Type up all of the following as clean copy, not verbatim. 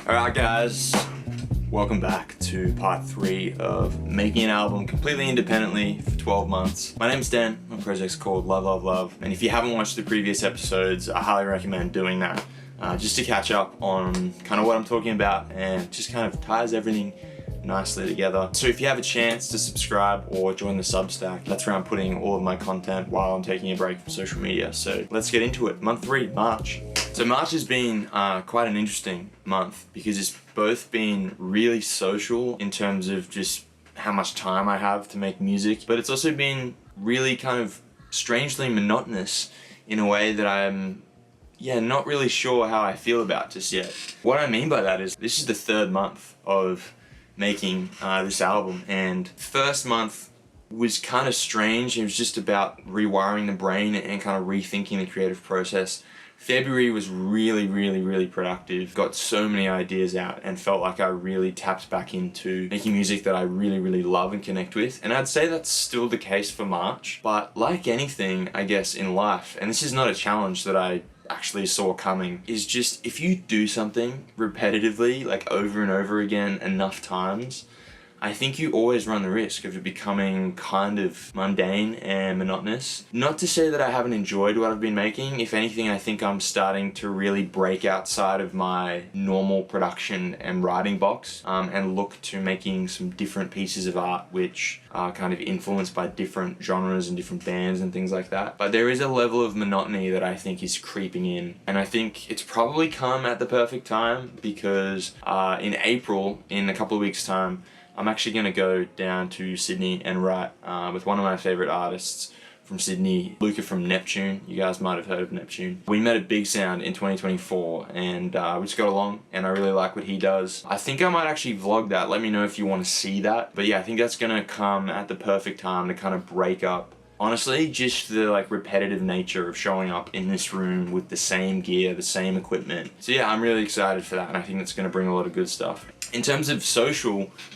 Alright guys, welcome back to part 3 of making an album completely independently for 12 months. My name's Dan, my project's called Love Love Love, and if you haven't watched the previous episodes, I highly recommend doing that just to catch up on kind of what I'm talking about and just kind of ties everything nicely together. So if you have a chance to subscribe or join the Substack, that's where I'm putting all of my content while I'm taking a break from social media. So let's get into it. Month 3, March. So March has been quite an interesting month because it's both been really social in terms of just how much time I have to make music, but it's also been really kind of strangely monotonous in a way that I'm not really sure how I feel about just yet. What I mean by that is this is the 3rd month of making this album, and first month was kind of strange. It was just about rewiring the brain and kind of rethinking the creative process. February was really productive. Got so many ideas out and felt like I really tapped back into making music that I really love and connect with. And I'd say that's still the case for March. But like anything, I guess, in life, and this is not a challenge that I actually saw coming, is just if you do something repetitively, like over and over again enough times, I think you always run the risk of it becoming kind of mundane and monotonous. Not to say that I haven't enjoyed what I've been making. If anything, I think I'm starting to really break outside of my normal production and writing box and look to making some different pieces of art which are kind of influenced by different genres and different bands and things like that. But there is a level of monotony that I think is creeping in, and I think it's probably come at the perfect time because in April, in a couple of weeks' time, I'm actually going to go down to Sydney and write with one of my favourite artists from Sydney, Luca from Neptune. You guys might have heard of Neptune. We met at Big Sound in 2024 and we just got along, and I really like what he does. I think I might actually vlog that. Let me know if you want to see that. But yeah, I think that's going to come at the perfect time to kind of break up, honestly, just the like repetitive nature of showing up in this room with the same gear, the same equipment. So yeah, I'm really excited for that, and I think it's going to bring a lot of good stuff. In terms of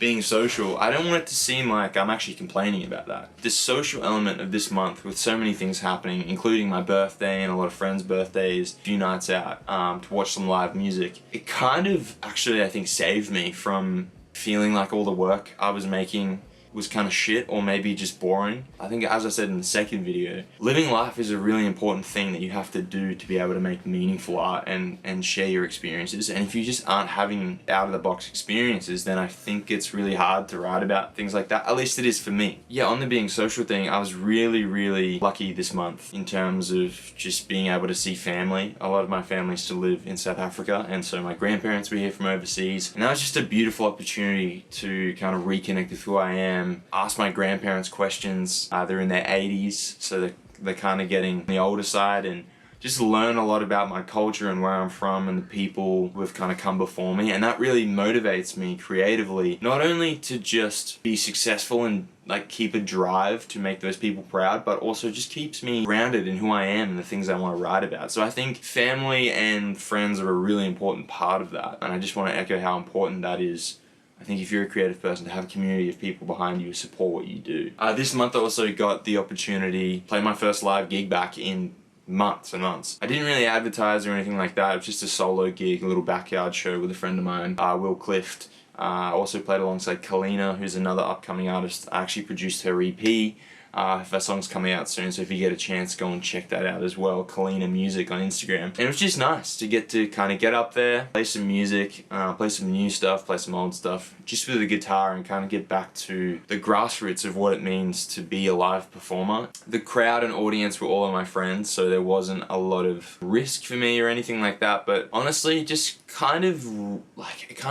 being social, I don't want it to seem like I'm actually complaining about that. The social element of this month, with so many things happening, including my birthday and a lot of friends' birthdays, a few nights out to watch some live music, it kind of actually, I think, saved me from feeling like all the work I was making was kind of shit or maybe just boring. I think, as I said in the second video, living life is a really important thing that you have to do to be able to make meaningful art and share your experiences. And if you just aren't having out-of-the-box experiences, then I think it's really hard to write about things like that. At least it is for me. Yeah, on the being social thing, I was really lucky this month in terms of just being able to see family. A lot of my family still live in South Africa, and so my grandparents were here from overseas. And that was just a beautiful opportunity to kind of reconnect with who I am, ask my grandparents questions. They're in their 80s, so they're kind of getting the older side, and just learn a lot about my culture and where I'm from and the people who have kind of come before me. And that really motivates me creatively, not only to just be successful and like keep a drive to make those people proud, but also just keeps me grounded in who I am and the things I want to write about. So I think family and friends are a really important part of that, and I just want to echo how important that is. I think if you're a creative person, to have a community of people behind you who support what you do. This month I also got the opportunity to play my first live gig back in months and months. I didn't really advertise or anything like that. It was just a solo gig, a little backyard show with a friend of mine, Will Clift. I also played alongside Kalina, who's another upcoming artist. I actually produced her EP. Her song's coming out soon, so if you get a chance, go and check that out as well. Kalina Music on Instagram. And it was just nice to get up there, play some music, play some new stuff, play some old stuff, just with a guitar, and kind of get back to the grassroots of what it means to be a live performer. The crowd and audience were all of my friends, so there wasn't a lot of risk for me or anything like that, but honestly, it kind of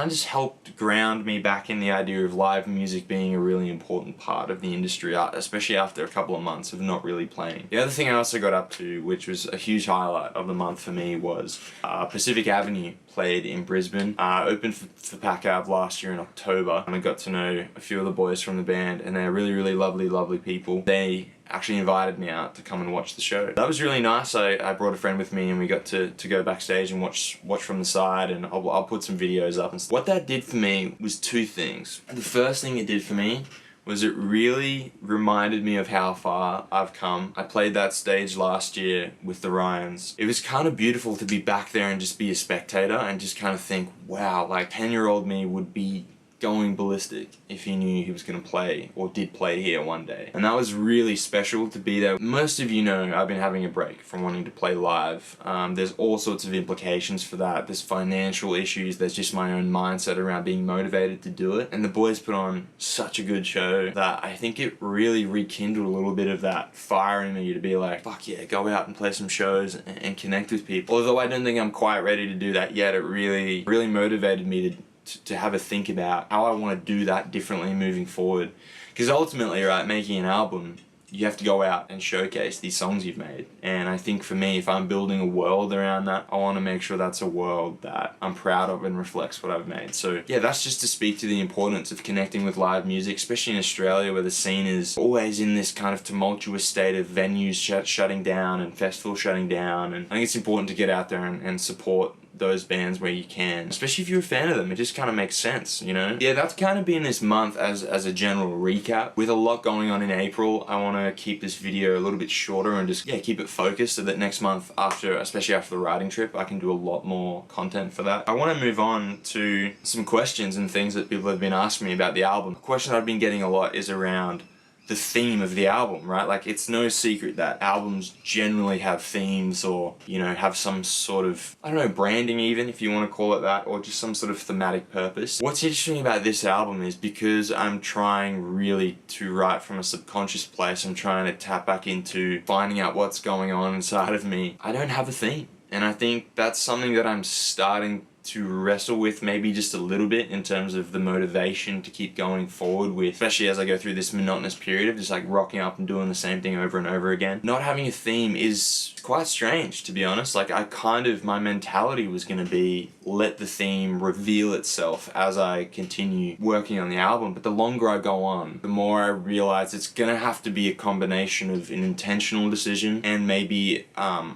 just helped ground me back in the idea of live music being a really important part of the industry, especially after a couple of months of not really playing. The other thing I also got up to, which was a huge highlight of the month for me, was Pacific Avenue played in Brisbane. Opened for Pack Ave last year in October, and I got to know a few of the boys from the band, and they're really lovely people. They actually invited me out to come and watch the show. That was really nice. I brought a friend with me, and we got to go backstage and watch from the side, and I'll put some videos up and stuff. What that did for me was two things. The first thing it did for me was it really reminded me of how far I've come. I played that stage last year with the Ryans. It was kind of beautiful to be back there and just be a spectator and just kind of think, wow, like 10-year-old me would be going ballistic if he knew he was going to play or did play here one day. And that was really special to be there. Most of you know I've been having a break from wanting to play live. There's all sorts of implications for that. There's financial issues, there's just my own mindset around being motivated to do it. And the boys put on such a good show that I think it really rekindled a little bit of that fire in me to be like, fuck yeah, go out and play some shows and connect with people. Although I don't think I'm quite ready to do that yet, it really motivated me to have a think about how I want to do that differently moving forward. Because ultimately, right, making an album, you have to go out and showcase these songs you've made. And I think for me, if I'm building a world around that, I want to make sure that's a world that I'm proud of and reflects what I've made. So yeah, that's just to speak to the importance of connecting with live music, especially in Australia where the scene is always in this kind of tumultuous state of venues shutting down and festivals shutting down. And I think it's important to get out there and support those bands where you can, especially if you're a fan of them. It just kind of makes sense, you know? Yeah, that's kind of been this month as a general recap. With a lot going on in April, I want to keep this video a little bit shorter and just, yeah, keep it focused so that next month, especially after the riding trip, I can do a lot more content for that. I want to move on to some questions and things that people have been asking me about the album. A question I've been getting a lot is around the theme of the album, right? Like, it's no secret that albums generally have themes or, you know, have some sort of, I don't know, branding even, if you want to call it that, or just some sort of thematic purpose. What's interesting about this album is because I'm trying really to write from a subconscious place, I'm trying to tap back into finding out what's going on inside of me, I don't have a theme. And I think that's something that I'm starting to wrestle with maybe just a little bit in terms of the motivation to keep going forward with, especially as I go through this monotonous period of just like rocking up and doing the same thing over and over again. Not having a theme is quite strange, to be honest. Like, my mentality was going to be let the theme reveal itself as I continue working on the album, but the longer I go on, the more I realize it's going to have to be a combination of an intentional decision and maybe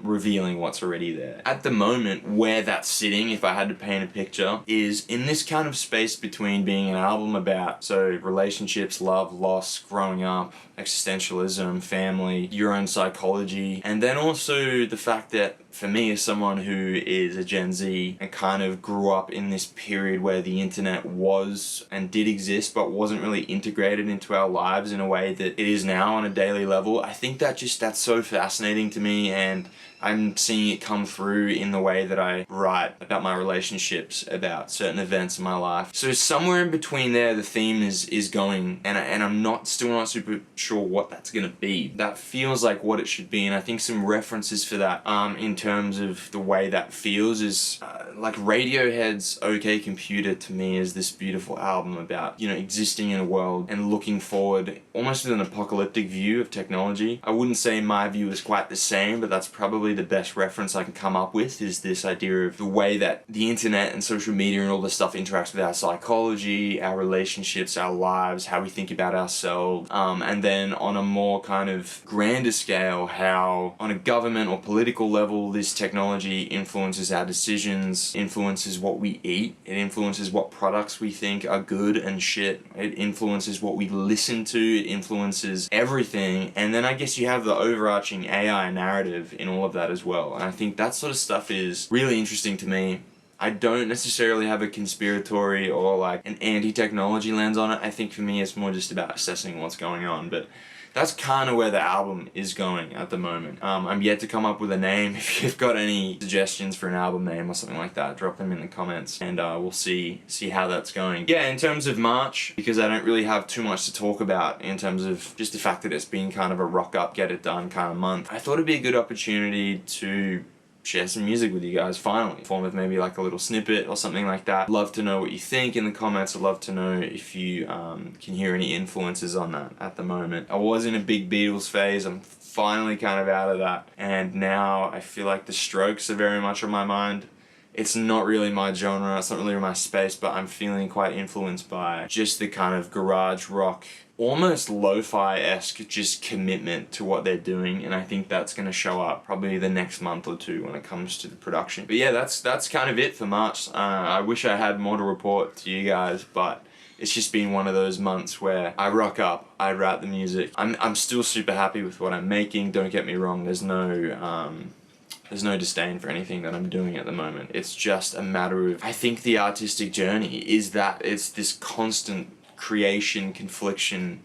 revealing what's already there. At the moment, where that's sitting, if I had to paint a picture, is in this kind of space between being an album about, so relationships, love, loss, growing up, existentialism, family, your own psychology, and then also the fact that for me, as someone who is a Gen Z and kind of grew up in this period where the internet was and did exist but wasn't really integrated into our lives in a way that it is now on a daily level, I think that's so fascinating to me, and I'm seeing it come through in the way that I write about my relationships, about certain events in my life. So somewhere in between there, the theme is going, and I'm still not super sure what that's gonna be. That feels like what it should be, and I think some references for that in terms of the way that feels is like Radiohead's OK Computer to me is this beautiful album about, you know, existing in a world and looking forward almost with an apocalyptic view of technology. I wouldn't say my view is quite the same, but that's probably the best reference I can come up with, is this idea of the way that the internet and social media and all this stuff interacts with our psychology, our relationships, our lives, how we think about ourselves, and then on a more kind of grander scale, how on a government or political level this technology influences our decisions, influences what we eat, it influences what products we think are good and shit, it influences what we listen to, it influences everything. And then I guess you have the overarching AI narrative in all of that as well, and I think that sort of stuff is really interesting to me. I don't necessarily have a conspiratory or like an anti-technology lens on it. I think for me it's more just about assessing what's going on, but that's kind of where the album is going at the moment. I'm yet to come up with a name. If you've got any suggestions for an album name or something like that, drop them in the comments, and we'll see how that's going. Yeah, in terms of March, because I don't really have too much to talk about in terms of just the fact that it's been kind of a rock up, get it done kind of month, I thought it'd be a good opportunity to share some music with you guys finally, in the form of maybe like a little snippet or something like that. Love to know what you think in the comments. I'd love to know if you can hear any influences on that at the moment. I was in a big Beatles phase. I'm finally kind of out of that, and now I feel like the Strokes are very much on my mind. It's not really my genre, it's not really my space, but I'm feeling quite influenced by just the kind of garage rock, almost lo-fi-esque just commitment to what they're doing, and I think that's going to show up probably the next month or two when it comes to the production. But yeah, that's kind of it for March. I wish I had more to report to you guys, but it's just been one of those months where I rock up, I write the music. I'm still super happy with what I'm making, don't get me wrong, there's no disdain for anything that I'm doing at the moment. It's just a matter of, I think the artistic journey is that it's this constant creation, confliction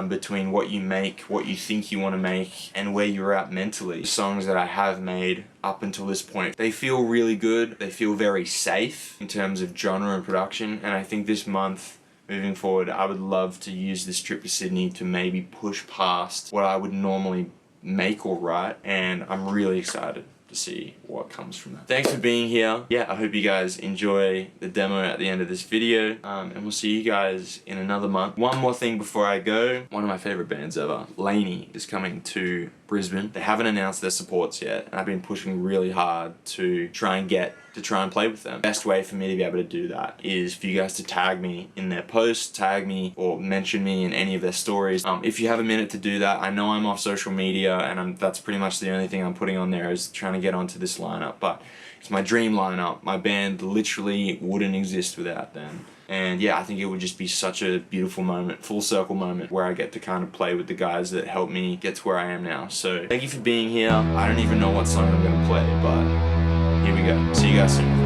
between what you make, what you think you want to make, and where you're at mentally. The songs that I have made up until this point, they feel really good, they feel very safe in terms of genre and production, and I think this month, moving forward, I would love to use this trip to Sydney to maybe push past what I would normally make or write, and I'm really excited to see what comes from that. Thanks for being here. Yeah, I hope you guys enjoy the demo at the end of this video, and we'll see you guys in another month. One more thing before I go, one of my favorite bands ever, Laney, is coming to Brisbane. They haven't announced their supports yet, and I've been pushing really hard to try and play with them. Best way for me to be able to do that is for you guys to tag me in their posts, tag me or mention me in any of their stories. If you have a minute to do that, I know I'm off social media and that's pretty much the only thing I'm putting on there is trying to get onto this lineup, but it's my dream lineup. My band literally wouldn't exist without them. And yeah, I think it would just be such a beautiful moment, full circle moment, where I get to kind of play with the guys that helped me get to where I am now. So thank you for being here. I don't even know what song I'm gonna play, but here we go. See you guys soon.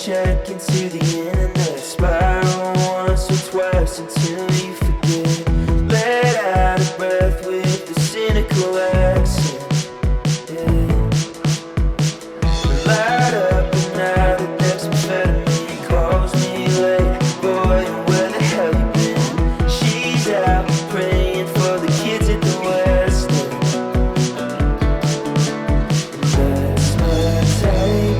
Check into the internet, spiral once or twice until you forget. Let out of breath with the cynical accent. Yeah. Light up and now that there's amphetamine calls me late. Boy, where the hell you been? She's out praying for the kids at the West End. That's my type.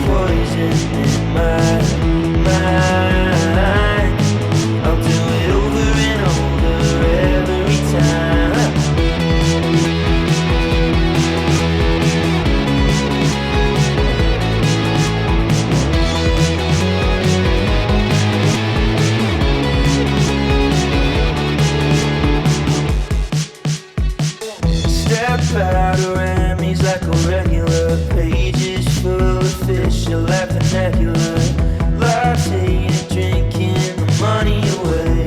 Poison in my mind. I'll do it over and over every time. Step out of Rammies like a regular, pages full of official vernacular, latte and drinking the money away.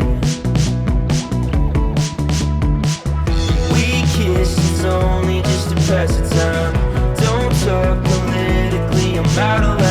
We kiss, it's only just to pass the time. Don't talk politically, I'm out of